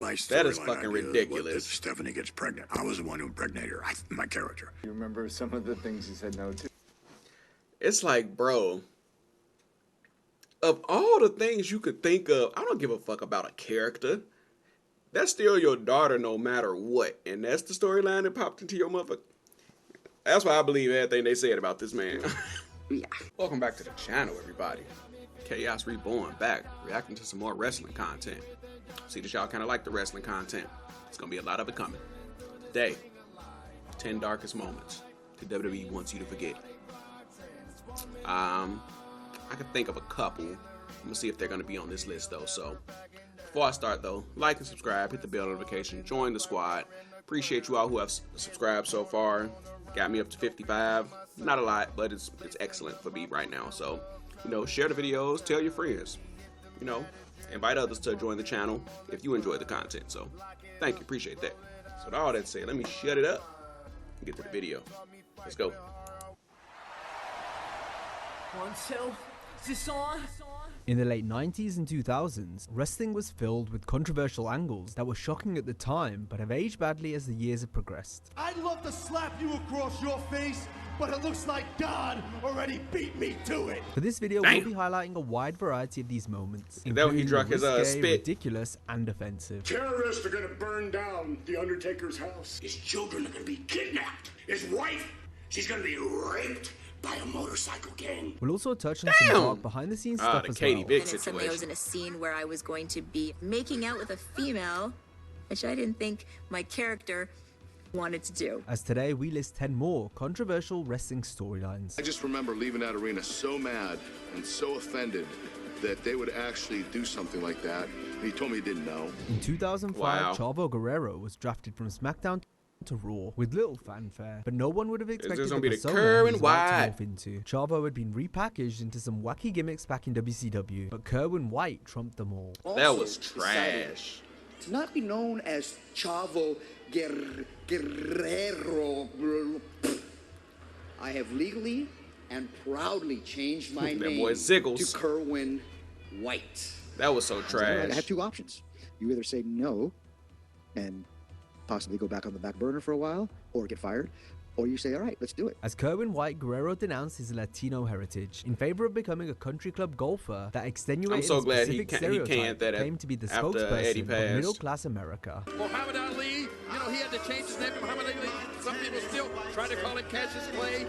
My That is storyline fucking idea ridiculous. was that Stephanie gets pregnant. I was the one who impregnated her. My character. You remember some of the things you said no to? It's like, bro, of all the things you could think of, I don't give a fuck about a character. That's still your daughter no matter what. And that's the storyline that popped into your mother. That's why I believe everything they said about this man. Yeah. Welcome back to the channel, everybody. Chaos Reborn back, reacting to some more wrestling content. See that y'all kind of like the wrestling content. It's going to be a lot of it coming. Today, 10 darkest moments that WWE wants you to forget. I can think of a couple. I'm going to see if they're going to be on this list, though. So, before I start, though, like and subscribe, hit the bell notification, join the squad. Appreciate you all who have subscribed so far. Got me up to 55. Not a lot, but it's excellent for me right now. So, you know, share the videos, tell your friends. You know, invite others to join the channel if you enjoy the content. So, thank you, appreciate that. So, with all that said, let me shut it up and get to the video. Let's go. 1, 2, is this on? In the late 90s and 2000s, wrestling was filled with controversial angles that were shocking at the time but have aged badly as the years have progressed. I'd love to slap you across your face, but it looks like God already beat me to it. For this video, we'll be highlighting a wide variety of these moments, Is that when he including drunk his risque, spit? ridiculous, and offensive. Terrorists are gonna burn down the Undertaker's house. His children are gonna be kidnapped. His wife, she's gonna be raped by a motorcycle gang. We'll also touch on some dark behind-the-scenes stuff the as Katie well. Vick And then suddenly I was in a scene where I was going to be making out with a female, which I didn't think my character wanted to do. As today, we list 10 more controversial wrestling storylines. I just remember leaving that arena so mad and so offended that they would actually do something like that. And he told me he didn't know. In 2005, Wow. Chavo Guerrero was drafted from SmackDown to Raw with little fanfare, but no one would have expected gonna be the persona Kerwin he was about White. to morph into. Chavo had been repackaged into some wacky gimmicks back in WCW, but Kerwin White trumped them all. That was trash. To not be known as Chavo Guerrero. I have legally and proudly changed my That name boy Ziggles. to Kerwin White. That was so I said, all right, I trash. have two options. You either say no and possibly go back on the back burner for a while or get fired, or you say, all right, let's do it. As Kerwin White, Guerrero denounced his Latino heritage in favor of becoming a country club golfer that extenuated I'm so the glad he specific canned stereotype that claimed to be the after Eddie spokesperson passed. of middle-class America. Muhammad Ali, you know, he had to change his name to Muhammad Ali. Some people still try to call him Cassius Clay,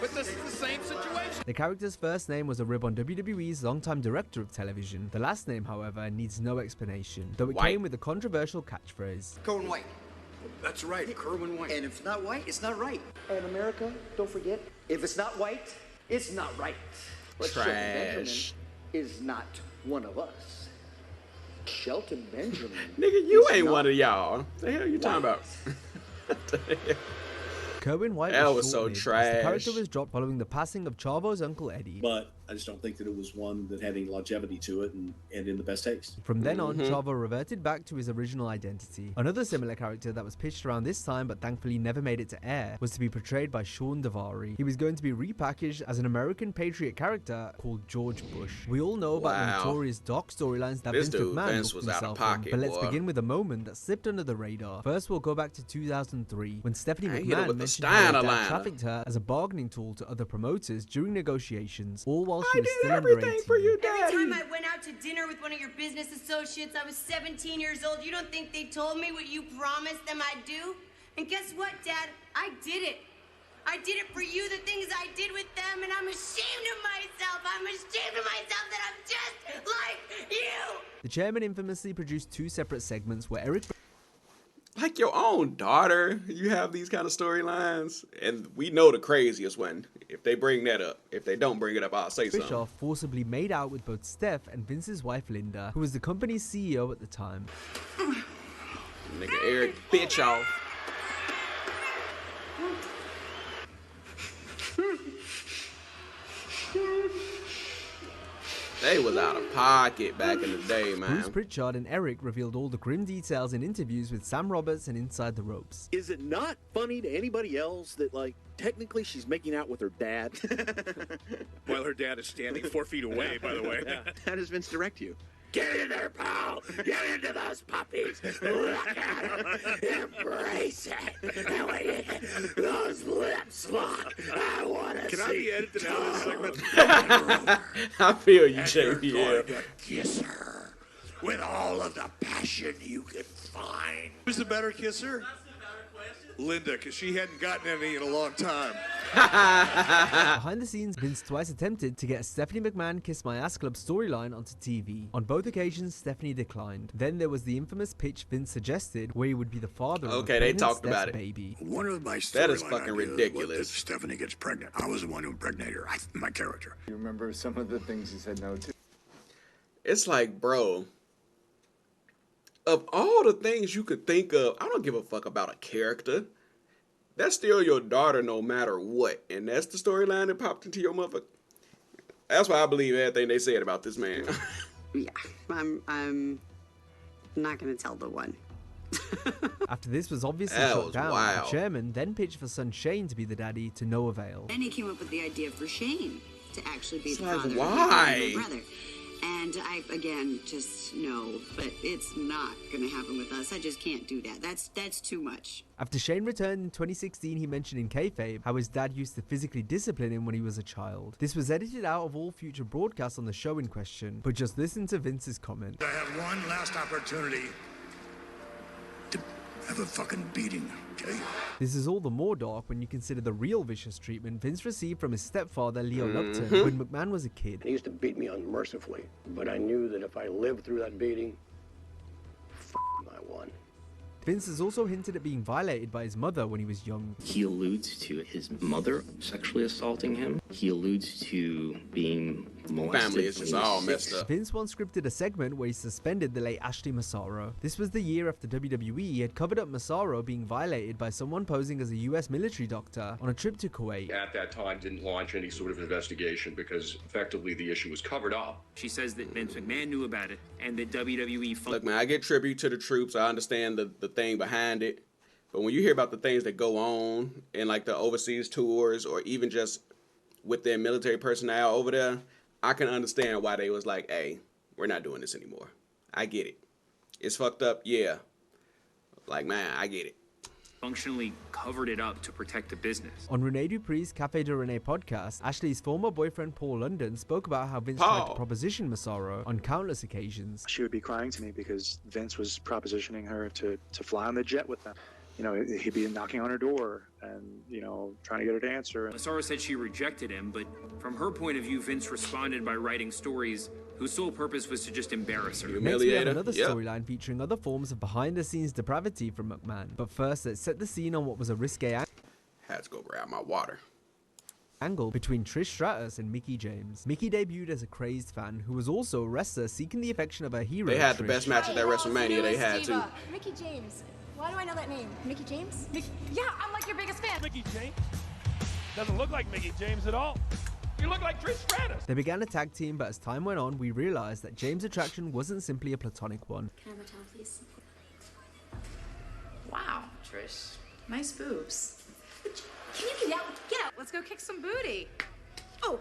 but this is the same situation. The character's first name was a rib on WWE's longtime director of television. The last name, however, needs no explanation, though it White. came with a controversial catchphrase. Kerwin White. That's right, Kerwin White. And if it's not white, it's not right. And America, don't forget, if it's not white, it's not right. But Shelton Benjamin Trash. is not one of us. Shelton Benjamin. Nigga, you is ain't not one of y'all. The hell you talking about? Kerwin White That was was so short-lived, as trash. The character was dropped following the passing of Chavo's uncle Eddie. But I just don't think that it was one that had any longevity to it and in the best taste. From then on, Chavo reverted back to his original identity. Another similar character that was pitched around this time but thankfully never made it to air was to be portrayed by Sean Davari. He was going to be repackaged as an American patriot character called George Bush. We all know about the Wow. notorious dark storylines that This Vince dude, McMahon Vince, hooked was out of himself pocket, on, but let's boy. begin with a moment that slipped under the radar. First, we'll go back to 2003 when Stephanie I hit her McMahon with the mentioned how her Steiner dad liner. trafficked her as a bargaining tool to other promoters during negotiations, all while she I was did still under everything 18. for you, Every Daddy. time I went out to dinner with one of your business associates, I was 17 years old. You don't think they told me what you promised them I'd do? And guess what, Dad? I did it. I did it for you, the things I did with them, and I'm ashamed of myself. I'm ashamed of myself that I'm just like you. The chairman infamously produced two separate segments where Eric Like your own daughter, you have these kind of storylines, and we know the craziest one. If they bring that up, if they don't bring it up, I'll say something. Bischoff forcibly made out with both Steph and Vince's wife Linda, who was the company's CEO at the time. Nigga Eric Bischoff. They was out of pocket back in the day, Bruce man. Pritchard and Eric revealed all the grim details in interviews with Sam Roberts and Inside the Ropes. Is it not funny to anybody else that, like, technically she's making out with her dad? While her dad is standing 4 feet away, by the way. How does Vince direct you? Get in there, pal. Get into those puppies. Look at them. Embrace it. And when you get those lips lock, I want to see. Can I be edited out of this segment? I feel you, and JP. you're going to kiss her with all of the passion you can find. Who's the better kisser? Linda, because she hadn't gotten any in a long time. Behind the scenes, Vince twice attempted to get a Stephanie McMahon Kiss My Ass Club storyline onto TV. On both occasions, Stephanie declined. Then there was the infamous pitch Vince suggested where he would be the father of Okay, they talked Steph's about it. baby. One of my That is storyline fucking ideas ridiculous. was that Stephanie gets pregnant. I was the one who impregnated her. My character. You remember some of the things he said no to? It's like, bro, of all the things you could think of, I don't give a fuck about a character. That's still your daughter no matter what. And that's the storyline that popped into your mother. That's why I believe everything they said about this man. Yeah, I'm not going to tell the one. After this was obviously That shut was down, wild. the chairman then pitched for son Shane to be the daddy to no avail. Then he came up with the idea for Shane to actually be It's the like, father why? of my brother. And I, again, just no, but it's not going to happen with us. I just can't do that. That's too much. After Shane returned in 2016, he mentioned in kayfabe how his dad used to physically discipline him when he was a child. This was edited out of all future broadcasts on the show in question, but just listen to Vince's comment. I have one last opportunity to have a fucking beating, okay? This is all the more dark when you consider the real vicious treatment Vince received from his stepfather, Leo Lupton, when McMahon was a kid. He used to beat me unmercifully, but I knew that if I lived through that beating, I won. Vince has also hinted at being violated by his mother when he was young. He alludes to his mother sexually assaulting him. He alludes to being molested. Family is just when he was all 6. messed up. Vince once scripted a segment where he suspended the late Ashley Massaro. This was the year after WWE had covered up Massaro being violated by someone posing as a US military doctor on a trip to Kuwait. At that time, didn't launch any sort of investigation because effectively the issue was covered up. She says that Vince McMahon knew about it and that WWE... Look, man, I get tribute to the troops. I understand the thing behind it. But when you hear about the things that go on in like the overseas tours or even just with their military personnel over there, I can understand why they was like, hey, we're not doing this anymore. I get it. It's fucked up, yeah. Like, man, I get it. functionally covered it up to protect the business. On Rene Dupree's Cafe de Rene podcast, Ashley's former boyfriend Paul London spoke about how Vince tried to proposition Massaro on countless occasions. She would be crying to me because Vince was propositioning her to fly on the jet with them. You know, he'd be knocking on her door and, you know, trying to get her to answer. Massaro said she rejected him, but from her point of view, Vince responded by writing stories whose sole purpose was to just embarrass her. Next, we have another storyline featuring other forms of behind-the-scenes depravity from McMahon. But first, let's set the scene on what was a risque had to go grab my water. Angle between Trish Stratus and Mickie James. Mickie debuted as a crazed fan who was also a wrestler seeking the affection of her hero. They had Trish. the best match at that WrestleMania. They had to. Mickie James. Why do I know that name? Mickie James? Yeah, I'm like your biggest fan. Mickie James? Doesn't look like Mickie James at all. You look like Trish Stratus. They began a tag team, but as time went on, we realized that James' attraction wasn't simply a platonic one. Can I have a towel, please? Wow, Trish. Nice boobs. Can you get out? Get out. Let's go kick some booty. Oh.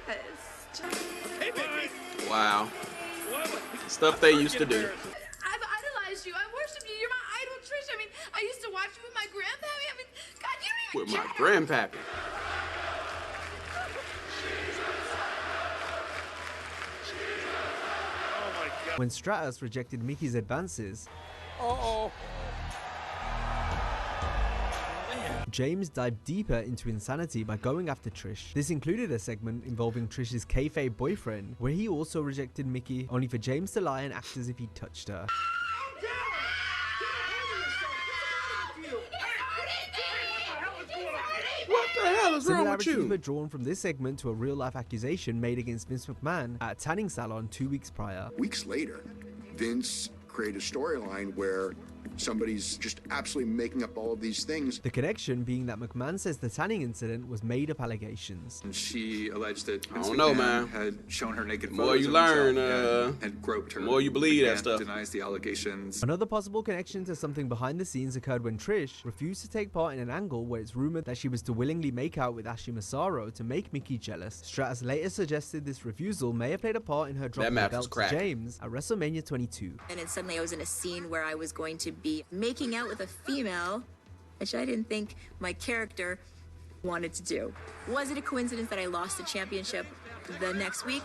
What is just... Hey, Mickie. Wow. Stuff they used to do. I've idolized you. I worship you. You're my idol, Trish. I mean, I used to watch you with my grandpappy. I mean, God, you don't even With my grandpappy. When Stratus rejected Mickey's advances, James dived deeper into insanity by going after Trish. This included a segment involving Trish's kayfabe boyfriend, where he also rejected Mickie, only for James to lie and act as if he touched her. What the hell is wrong with Similarities you? were drawn from this segment to a real-life accusation made against Vince McMahon at a tanning salon 2 weeks prior. Weeks later, Vince created a storyline where Somebody's just absolutely making up all of these things. The connection being that McMahon says the tanning incident was made-up allegations. And she alleged that I don't know, man. had shown her naked The more photos you of learn, himself and had groped her. the more you believe that McMahon stuff. denies the allegations. Another possible connection to something behind the scenes occurred when Trish refused to take part in an angle where it's rumored that she was to willingly make out with Ashley Massaro to make Mickey jealous. Stratus later suggested this refusal may have played a part in her dropping the belt to James at WrestleMania 22. And then suddenly I was in a scene where I was going to be making out with a female, which I didn't think my character wanted to do. Was it a coincidence that I lost the championship the next week?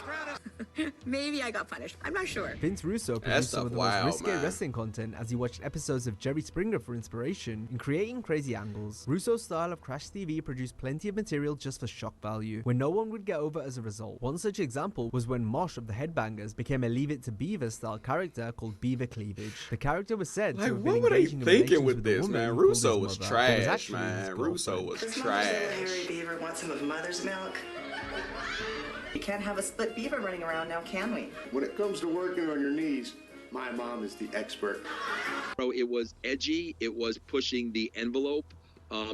Maybe I got punished. I'm not sure. Vince Russo produced some of the most risque wrestling content as he watched episodes of Jerry Springer for inspiration in creating crazy angles. Russo's style of Crash TV produced plenty of material just for shock value, when no one would get over as a result. One such example was when Mosh of the Headbangers became a Leave It to Beaver style character called Beaver Cleavage. The character was said to have been engaging in relations with a woman man? who called Russo his was mother, but was trash, actually man. his Russo was Does trash. Harry Beaver want some of mother's milk? We can't have a split beaver running around now, can we? When it comes to working on your knees, my mom is the expert. Bro, it was edgy. It was pushing the envelope.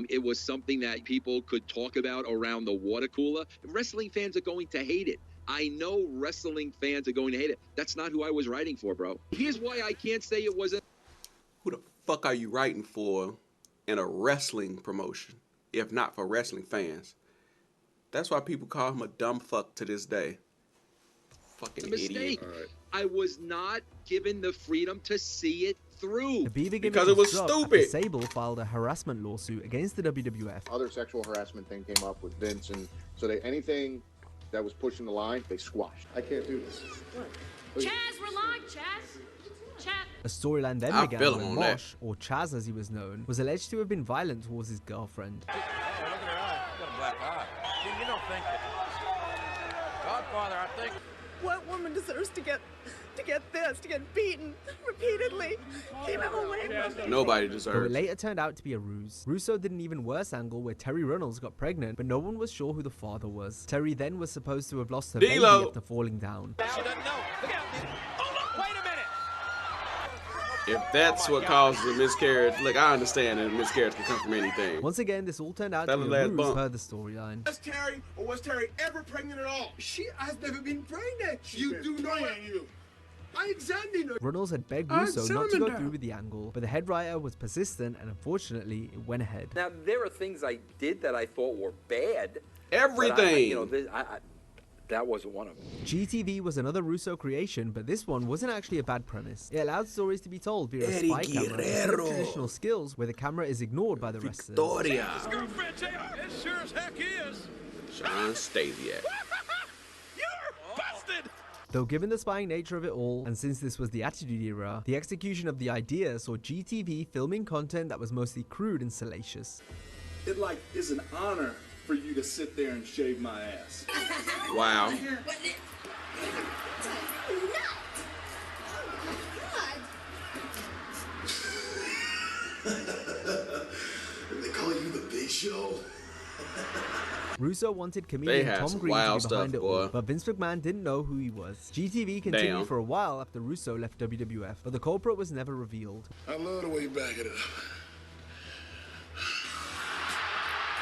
It was something that people could talk about around the water cooler. Wrestling fans are going to hate it. I know wrestling fans are going to hate it. That's not who I was writing for, bro. Here's why I can't say it wasn't. Who the fuck are you writing for in a wrestling promotion, if not for wrestling fans? That's why people call him a dumb fuck to this day. Fucking A mistake. idiot. I was not given the freedom to see it through. The Beaver gimmick Because it was dropped after stupid. Sable filed a harassment lawsuit against the WWF. Other sexual harassment thing came up with Vince, and so anything that was pushing the line, they squashed. I can't do this. Chaz, relax, Chaz. Chaz. A storyline then I began feel him when on that. Mosh, or Chaz as he was known, was alleged to have been violent towards his girlfriend. Oh, look at her eye. She's got a black eye. You don't think that Godfather, I think. What woman deserves to get beaten repeatedly? Keep him away from me. Nobody Though it deserves. later turned out to be a ruse. Russo did an even worse angle where Terry Runnels got pregnant, but no one was sure who the father was. Terry then was supposed to have lost her baby D-Lo. after falling down. She doesn't know. Look out. Hold on. Wait a minute. If that's what causes a miscarriage, look, I understand that a miscarriage can come from anything. Once again, this all turned out That to be a last ruse bump. per the storyline. Was Terry or was Terry ever pregnant at all? She has never been pregnant. You do know you. I examined her. Runnels had begged Russo not to go through with the angle, but the head writer was persistent and unfortunately it went ahead. Now, there are things I did that I thought were bad. Everything. That wasn't one of them. GTV was another Russo creation, but this one wasn't actually a bad premise. It allowed stories to be told via a spy camera instead of traditional skills where the camera is ignored by the wrestlers. Victoria. His girlfriend, JR. It sure as heck is. Sean Stasiak. You're busted. Though given the spying nature of it all, and since this was the Attitude Era, the execution of the idea saw GTV filming content that was mostly crude and salacious. It is an honor for you to sit there and shave my ass. Wow. They call you the Big Show. Russo wanted comedian had Tom some Green wild to be behind stuff, it all, boy. but Vince McMahon didn't know who he was. GTV continued Damn. for a while after Russo left WWF, but the culprit was never revealed. I love the way you back it up.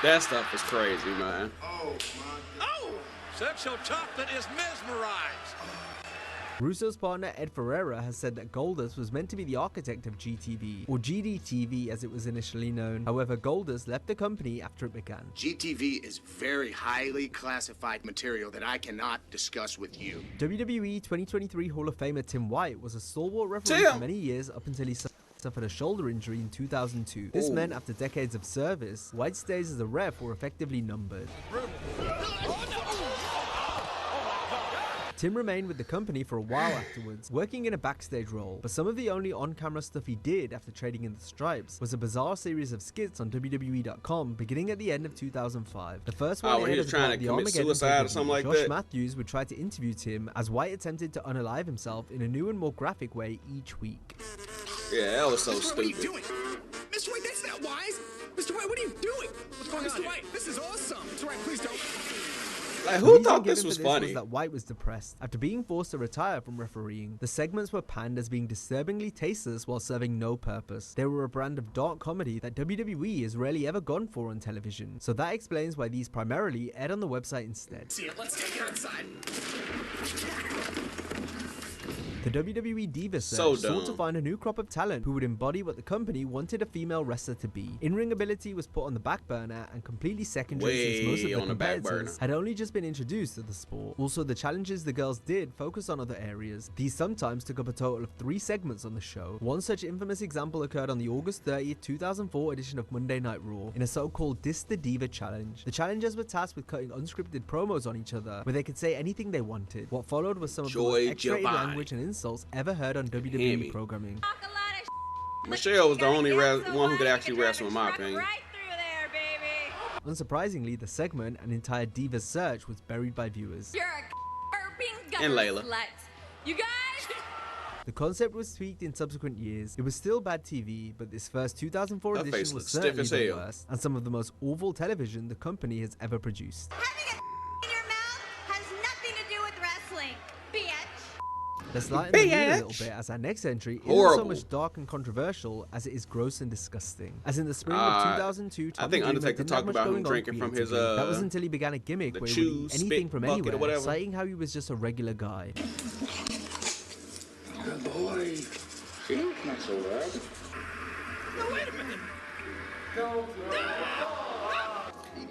That stuff is crazy, man. Oh, my God. Oh, sexual chocolate is mesmerized. Russo's partner Ed Ferreira has said that Goldust was meant to be the architect of GTV, or GDTV as it was initially known. However, Goldust left the company after it began. GTV is very highly classified material that I cannot discuss with you. WWE 2023 Hall of Famer Tim White was a stalwart referee for many years up until he suffered a shoulder injury in 2002. This meant after decades of service, White's days as a ref were effectively numbered. Tim remained with the company for a while afterwards, working in a backstage role, but some of the only on-camera stuff he did after trading in the stripes was a bizarre series of skits on WWE.com beginning at the end of 2005. The first one when he aired was as trying part to of the commit Armageddon suicide or pay-per-view. something like Josh that. Matthews would try to interview Tim as White attempted to unalive himself in a new and more graphic way each week. Yeah, that was so Mr. White, what are you stupid. doing? Mr. White, that's not wise. Mr. White, what are you doing? What's going on? Mr. White, this is awesome. Mr. White, please don't. Like, The who reason thought this given was for this funny? was that White was depressed. After being forced to retire from refereeing, the segments were panned as being disturbingly tasteless while serving no purpose. They were a brand of dark comedy that WWE has rarely ever gone for on television, so that explains why these primarily aired on the website instead. See it, let's take her inside. The WWE Diva So search sought to dumb. find a new crop of talent who would embody what the company wanted a female wrestler to be. In-ring ability was put on the back burner and completely secondary since most of Way the on the back competitors burner. had only just been introduced to the sport. Also, the challenges the girls did focused on other areas. These sometimes took up a total of 3 segments on the show. One such infamous example occurred on the August 30th, 2004 edition of Monday Night Raw in a so-called Diss the Diva challenge. The challengers were tasked with cutting unscripted promos on each other where they could say anything they wanted. What followed was some of the most Joy X-rated Giovanni. language and insults ever heard on WWE Hammy. programming. Michelle was the only one who could actually wrestle, in my opinion. Unsurprisingly, the segment, an entire Divas search, was buried by viewers. You're a And Layla. slut. You guys? The concept was tweaked in subsequent years. It was still bad TV, but this first 2004 Her face edition was looks stiff certainly as the hell. worst, and some of the most awful television the company has ever produced. Has nothing to do with wrestling, bitch. Let's lighten the mood a Bitch. little bit, as our next entry isn't so Horrible. much dark and controversial as it is gross and disgusting. As in the spring Uh, of 2002, I Tommy think Dreamer Undertaker didn't talked have much about him going on drinking from his, creatively. That was until he began a gimmick the where he chew would eat anything spit from bucket or anywhere, whatever. citing how he was just a regular guy. Good boy. See, not so bad. No, wait a minute.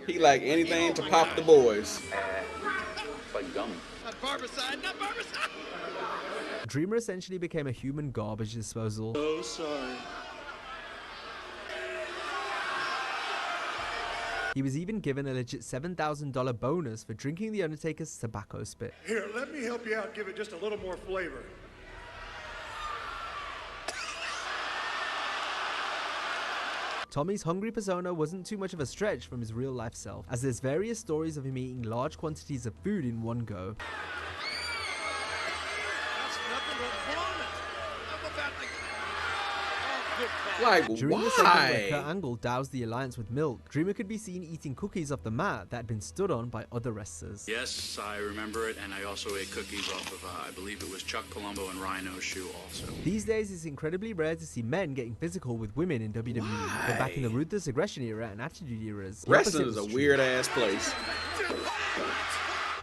He like anything to pop the boys. It's like gum. Not barbicide, not barbicide. Dreamer essentially became a human garbage disposal. So sorry. He was even given a legit $7,000 bonus for drinking The Undertaker's tobacco spit. Here, let me help you out. Give it just a little more flavor. Tommy's hungry persona wasn't too much of a stretch from his real life self, as there's various stories of him eating large quantities of food in one go. That's nothing but vomit. I'm about to... Oh, good call. Like, During the segment where why? Kurt Angle doused the Alliance with milk, Dreamer could be seen eating cookies off the mat that had been stood on by other wrestlers. Yes, I remember it, and I also ate cookies off of, I believe it was Chuck Palumbo and Rhino's shoe also. These days, it's incredibly rare to see men getting physical with women in WWE. But back in the ruthless aggression era and attitude eras, the Wrestling opposite is a was true. weird ass place.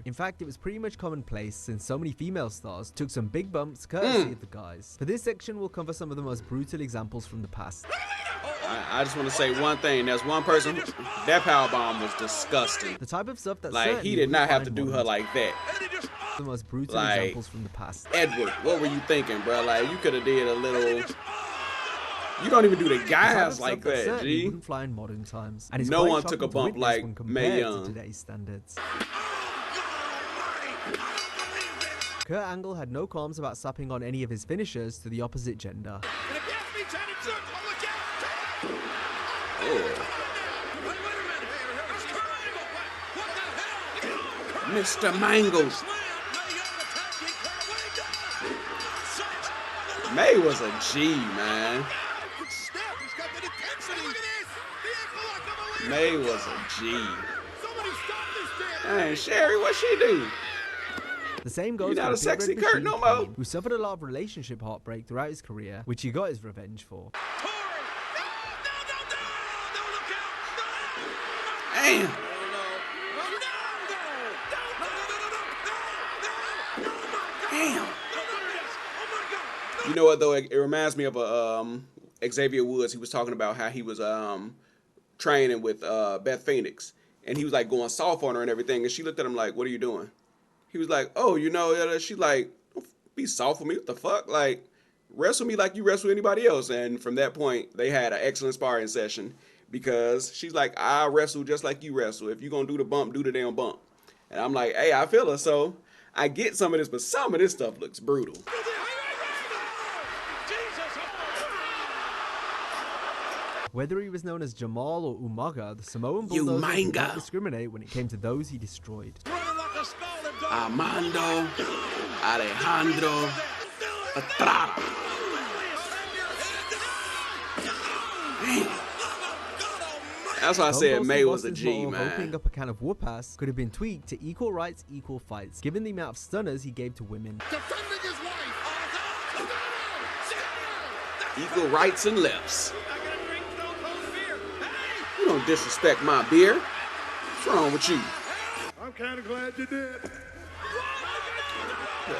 In fact, it was pretty much commonplace since so many female stars took some big bumps courtesy of the guys. For this section, we'll cover some of the most brutal examples from the past. I just want to say one thing. There's one person that powerbomb was disgusting. The type of stuff that Like, he certainly did not wouldn't have to find do her modern like that. The most brutal Like, examples from the past. Edward, what were you thinking, bro? Like, you could have did a little. You don't even do the The type of guys stuff like that that, certainly G. wouldn't fly in modern times. And it's No quite one took shocking a to bump witness like when Mae compared to Young. today's standards. Kurt Angle had no qualms about slapping on any of his finishers to the opposite gender. Mr. Mangles. May was a G, man. May was a G. Hey, Sherry, what she do? The same goes You not for a Big sexy Red Kurt Machine no more? Kane, who suffered a lot of relationship heartbreak throughout his career, which he got his revenge for. Damn. Damn. You know what though? It reminds me of Xavier Woods. He was talking about how he was training with Beth Phoenix, and he was like going soft on her and everything. And she looked at him like, "What are you doing?" He was like, "Oh, you know," she like, "Don't be soft with me. What the fuck? Like, wrestle me like you wrestle anybody else." And from that point, they had an excellent sparring session because she's like, "I wrestle just like you wrestle. If you gonna do the bump, do the damn bump." And I'm like, "Hey, I feel her." So I get some of this, but some of this stuff looks brutal. Whether he was known as Jamal or Umaga, the Samoan Bulldozer did Umaga. not discriminate when it came to those he destroyed. Armando, Alejandro, Estrada. That's why I said Stone May Cold was a Steve G, Austin's motto of opening man. up a can of whoop-ass could have been tweaked to equal rights, equal fights, given the amount of stunners he gave to women. Equal rights and lefts. You don't disrespect my beer. What's wrong with you? I'm kind of glad you did.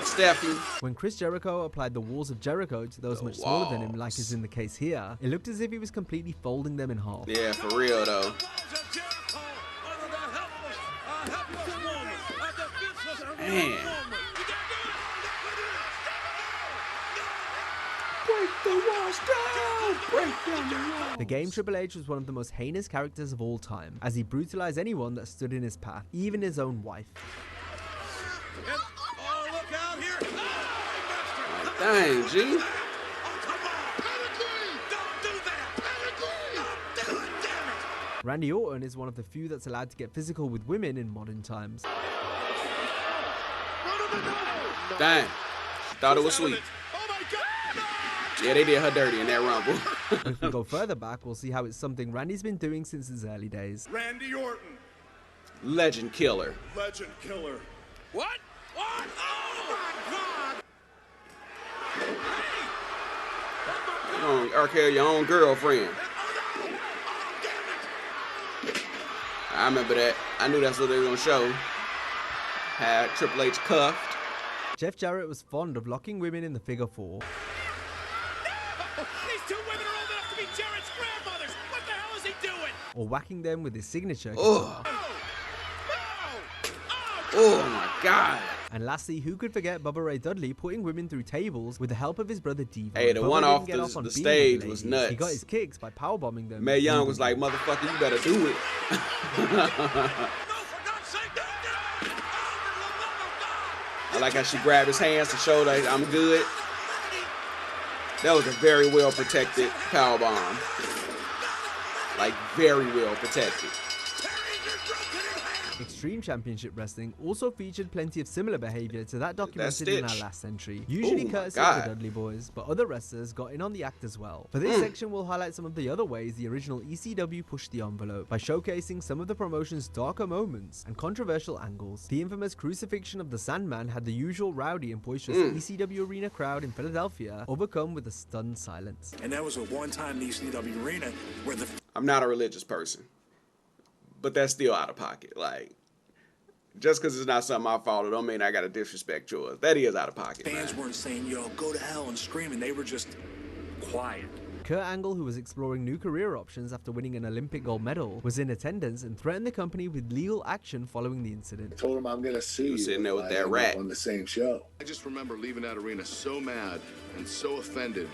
Steffi. When Chris Jericho applied the walls of Jericho to those much smaller than him, like is in the case here, it looked as if he was completely folding them in half. Yeah, for real though. Man. Break the walls down! Break down the walls! The game Triple H was one of the most heinous characters of all time, as he brutalized anyone that stood in his path, even his own wife. Dang, G. Randy Orton is one of the few that's allowed to get physical with women in modern times. Dang. Thought it was sweet. Yeah, they did her dirty in that Rumble. If we go further back, we'll see how it's something Randy's been doing since his early days. Randy Orton. Legend killer. Legend killer. What? What? Oh my God! You don't care your own girlfriend. I remember that. I knew that's what they were gonna show. Had Triple H cuffed. Jeff Jarrett was fond of locking women in the figure four. These two women are old enough to be Jarrett's grandmothers. What the hell is he doing? Or whacking them with his signature Oh. guitar. Oh my God. And lastly, who could forget Bubba Ray Dudley putting women through tables with the help of his brother Devon? Hey, the Bubba one didn't off get the on being with stage the was ladies. nuts. He got his kicks by powerbombing them. Mae Young was like, motherfucker, you better do it. I like how she grabbed his hands to show that I'm good. That was a very well protected powerbomb. Like, very well protected. Extreme Championship Wrestling also featured plenty of similar behavior to that documented in our Stitch. last entry, usually Oh my courtesy of God. the Dudley Boys, but other wrestlers got in on the act as well. For this section, we'll highlight some of the other ways the original ECW pushed the envelope by showcasing some of the promotion's darker moments and controversial angles. The infamous crucifixion of the Sandman had the usual rowdy and boisterous ECW arena crowd in Philadelphia overcome with a stunned silence. And that was a one-time ECW arena where the I'm not a religious person, but that's still out of pocket. Like, just because it's not something I follow, don't mean I gotta disrespect yours. That is out of pocket. fans weren't saying, yo, go to hell and screaming. They were just quiet. Kurt Angle, who was exploring new career options after winning an Olympic gold medal, was in attendance and threatened the company with legal action following the incident. Told him I'm gonna sue you. Sitting there with if I that end rat. up on the same show. I just remember leaving that arena so mad and so offended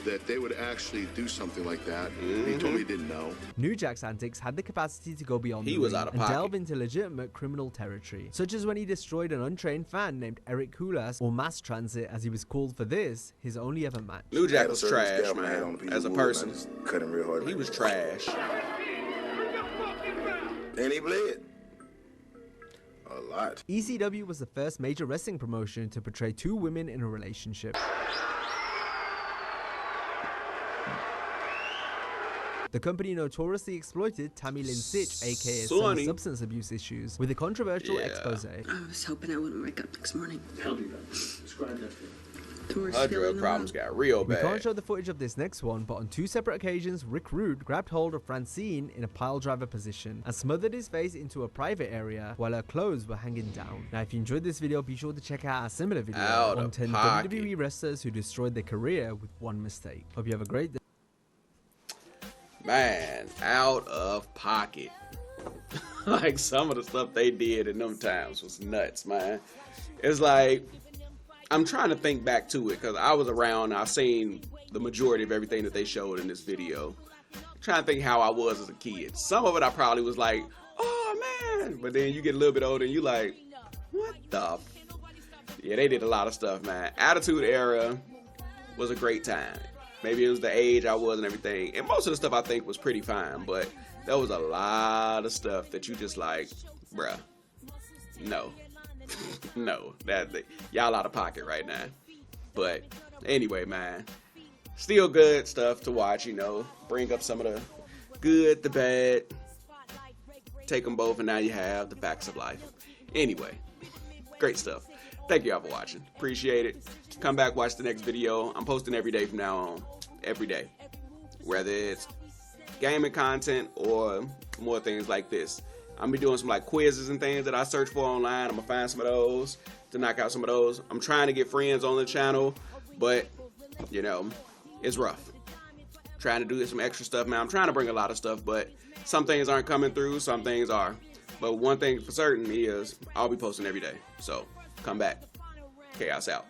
that they would actually do something like that. He told me he didn't know. New Jack's antics had the capacity to go beyond He the was ring out of and pocket. delve into legitimate criminal territory, such as when he destroyed an untrained fan named Eric Kulas, or Mass Transit as he was called for this, his only ever match. New Jack was trash, man. As a person, cut him real hard. he was trash. And he bled. A lot. ECW was the first major wrestling promotion to portray two women in a relationship. The company notoriously exploited Tammy Lynn Sitch, aka Sonny. substance abuse issues, with a controversial expose. I was hoping I wouldn't wake up next morning. Tell me about it. Describe that thing. The worst Her feeling drug in the problems world. got real We bad. can't show the footage of this next one, but on two separate occasions, Rick Rude grabbed hold of Francine in a pile driver position and smothered his face into a private area while her clothes were hanging down. Now, if you enjoyed this video, be sure to check out our similar video Out on of 10 pocket. WWE wrestlers who destroyed their career with one mistake. Hope you have a great day. Man, out of pocket. Like, some of the stuff they did in them times was nuts, man. It's like, I'm trying to think back to it because I was around. I've seen the majority of everything that they showed in this video. I'm trying to think how I was as a kid. Some of it I probably was like, oh man. But then you get a little bit older and you like, what the Yeah, they did a lot of stuff, man. Attitude Era was a great time. Maybe it was the age I was and everything. And most of the stuff I think was pretty fine, but there was a lot of stuff that you just like, bruh, no. No, y'all out of pocket right now. But anyway, man, still good stuff to watch, you know. Bring up some of the good, the bad, take them both, and now you have the facts of life. Anyway, great stuff. Thank you all for watching. Appreciate it. Come back, watch the next video. I'm posting every day from now on. Every day. Whether it's gaming content or more things like this. I'm gonna be doing some like quizzes and things that I search for online. I'm gonna find some of those to knock out some of those. I'm trying to get friends on the channel, but you know, it's rough. Trying to do some extra stuff, man. I'm trying to bring a lot of stuff, but some things aren't coming through, some things are. But one thing for certain is I'll be posting every day. So come back. Kaos out.